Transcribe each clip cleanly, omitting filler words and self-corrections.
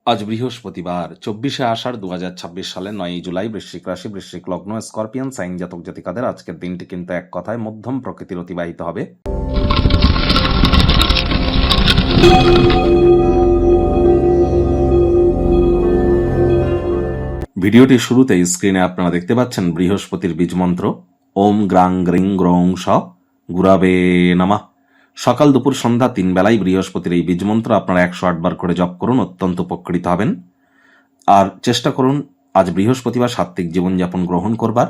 আজ বৃহস্পতিবার 24শে আষাঢ় 2026 সালের 9 জুলাই। বৃশ্চিক রাশি, বৃশ্চিক লগ্ন, স্করপিয়ন সাইন জাতক জাতিকাদের আজকের দিনটি কিন্তু এক কথায় মধ্যম প্রকৃতির অতিবাহিত হবে। ভিডিওটি শুরুতেই স্ক্রিনে আপনারা দেখতে পাচ্ছেন বৃহস্পতির বীজ মন্ত্র ওম গ্রাং গ্রিং গ্রৌং স গুরাবে নমঃ। সকাল দুপুর সন্ধ্যা 3 বেলায় বৃহস্পতির এই বীজ মন্ত্র আপনারা 108 বার করে জপ করুন, অত্যন্ত উপকৃত হবেন। আর চেষ্টা করুন আজ বৃহস্পতিবার সাত্ত্বিক জীবনযাপন গ্রহণ করবার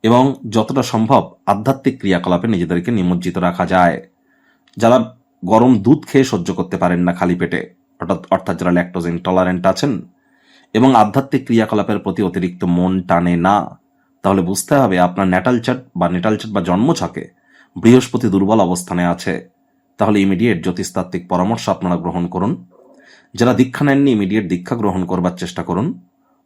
এবং যতটা সম্ভব আধ্যাত্মিক ক্রিয়াকলাপে নিজেদেরকে নিমজ্জিত রাখা যায়। যারা গরম দুধ খেয়ে সহ্য করতে পারেন না খালি পেটে, অর্থাৎ যারা ল্যাকটোজ ইনটলারেন্ট আছেন এবং আধ্যাত্মিক ক্রিয়াকলাপের প্রতি অতিরিক্ত মন টানে না, তাহলে বুঝতে হবে আপনার ন্যাটাল চার্ট বা জন্মছকে বৃহস্পতি দুর্বল অবস্থানে আছে। তাহলে ইমিডিয়েট জ্যোতিষতাত্ত্বিক পরামর্শ আপনারা গ্রহণ করুন। যারা দীক্ষা নেননি ইমিডিয়েট দীক্ষা গ্রহণ করবার চেষ্টা করুন।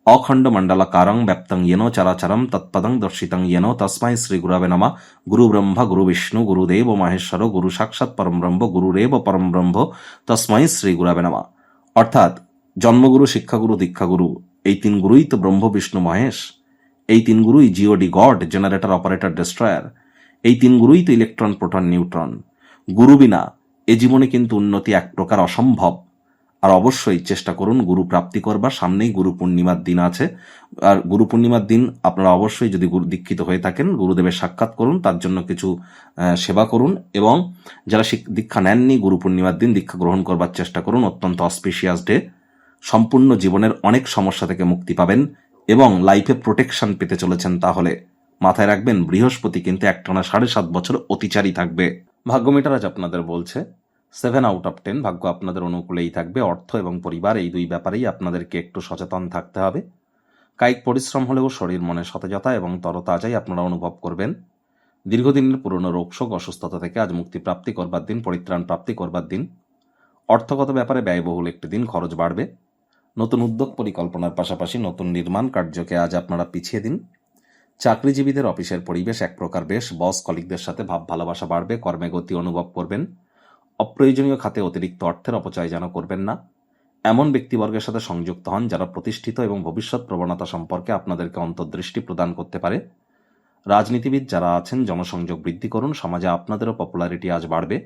অখণ্ড মণ্ডলা কারং ব্যাপ্তং ইয়েন চরাচরম তৎপদং দর্শিতং ইয়েন তস্মাই শ্রী গুরবে নমঃ। গুরু ব্রহ্মা গুরু বিষ্ণু গুরুদেব মহেশ্বর গুরু সাক্ষাৎ পরম ব্রহ্ম গুরুরেব পরম ব্রহ্ম তস্মাই শ্রী গুরবে নমঃ। অর্থাৎ জন্মগুরু, শিক্ষাগুরু, দীক্ষাগুরু, এই তিন গুরুই তো ব্রহ্ম বিষ্ণু মহেশ। এই তিন গুরুই GOD god, generator operator destroyer. এই তিন গুরুই তো ইলেকট্রন প্রোটন নিউট্রন। গুরু বিনা এ জীবনে কিন্তু উন্নতি এক প্রকার অসম্ভব। আর অবশ্যই চেষ্টা করুন গুরু প্রাপ্তি করবার। সামনেই গুরু পূর্ণিমার দিন আছে, আর গুরু পূর্ণিমার দিন আপনারা অবশ্যই যদি গুরু দীক্ষিত হয়ে থাকেন গুরুদেবের সাক্ষাৎ করুন, তার জন্য কিছু সেবা করুন। এবং যারা দীক্ষা নেননি গুরু পূর্ণিমার দিন দীক্ষা গ্রহণ করবার চেষ্টা করুন। অত্যন্ত অসপিশিয়াস ডে। সম্পূর্ণ জীবনের অনেক সমস্যা থেকে মুক্তি পাবেন এবং লাইফে প্রোটেকশন পেতে চলেছেন। তাহলে মাথায় রাখবেন বৃহস্পতি কিন্তু একটানা 7.5 বছর অতিচারী থাকবে। ভাগ্য মিটার আজ আপনাদের বলছে 7/10। ভাগ্য আপনাদের অনুকূলেই থাকবে। অর্থ এবং পরিবার এই দুই ব্যাপারেই আপনাদেরকে একটু সচেতন থাকতে হবে। কায়িক পরিশ্রম হলেও শরীর মনে সতেজতা এবং তরতাজাই আপনারা অনুভব করবেন। দীর্ঘদিনের পুরনো রোগশোক অসুস্থতা থেকে আজ মুক্তি প্রাপ্তি করবার দিন, পরিত্রাণ প্রাপ্তি করবার দিন। অর্থগত ব্যাপারে ব্যয়বহুল একটি দিন, খরচ বাড়বে। নতুন উদ্যোগ পরিকল্পনার পাশাপাশি নতুন নির্মাণ কার্যকে আজ আপনারা পিছিয়ে দিন। চাকরিজীবীদের অফিসের পরিবেশ এক প্রকার বেশ। বস কলিগদের সাথে ভাব ভালোবাসা বাড়বে, কর্মে গতি অনুভব করবেন। অপ্রয়োজনীয় খাতে অতিরিক্ত অর্থের অপচয় যেন করবেন না। এমন ব্যক্তিবর্গের সাথে সংযুক্ত হন যারা প্রতিষ্ঠিত এবং ভবিষ্যৎ প্রবণতা সম্পর্কে আপনাদেরকে অন্তর্দৃষ্টি প্রদান করতে পারে। রাজনীতিবিদ যারা আছেন জনসংযোগ বৃদ্ধি করুন, সমাজে আপনাদেরও পপুলারিটি আজ বাড়বে।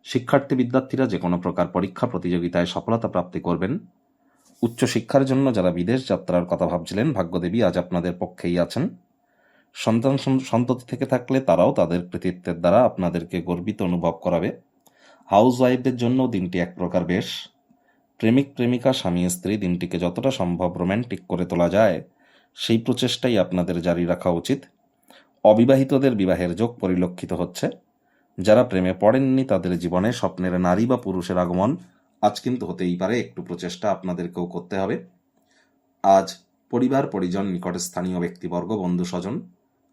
শিক্ষার্থী বিদ্যার্থীরা যে কোনো প্রকার পরীক্ষা প্রতিযোগিতায় সফলতা প্রাপ্তি করবেন। উচ্চশিক্ষার জন্য যারা বিদেশ যাত্রার কথা ভাবছিলেন ভাগ্যদেবী আজ আপনাদের পক্ষেই আছেন। সন্ততি থেকে থাকলে তারাও তাদের কৃতিত্বের দ্বারা আপনাদেরকে গর্বিত অনুভব করাবে। হাউস ওয়াইফদের জন্য দিনটি এক প্রকার বেশ। প্রেমিক প্রেমিকা স্বামী স্ত্রী দিনটিকে যতটা সম্ভব রোম্যান্টিক করে তোলা যায় সেই প্রচেষ্টাই আপনাদের জারি রাখা উচিত। অবিবাহিতদের বিবাহের যোগ পরিলক্ষিত হচ্ছে। যারা প্রেমে পড়েননি তাদের জীবনে স্বপ্নের নারী বা পুরুষের আগমন আজ কিন্তু হতেই পারে। একটু প্রচেষ্টা আপনাদেরকেও করতে হবে। আজ পরিবার পরিজন, নিকট স্থানীয় ব্যক্তিবর্গ, বন্ধু স্বজন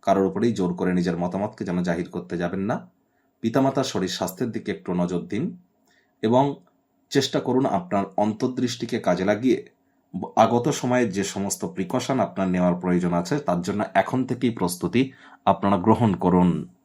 কারোর উপরেই জোর করে নিজের মতামতকে যেন জাহির করতে যাবেন না। পিতামাতার শরীর স্বাস্থ্যের দিকে একটু নজর দিন এবং চেষ্টা করুন আপনার অন্তর্দৃষ্টিকে কাজে লাগিয়ে আগত সময়ে যে সমস্ত প্রিকশন আপনার নেওয়ার প্রয়োজন আছে তার জন্য এখন থেকেই প্রস্তুতি আপনারা গ্রহণ করুন।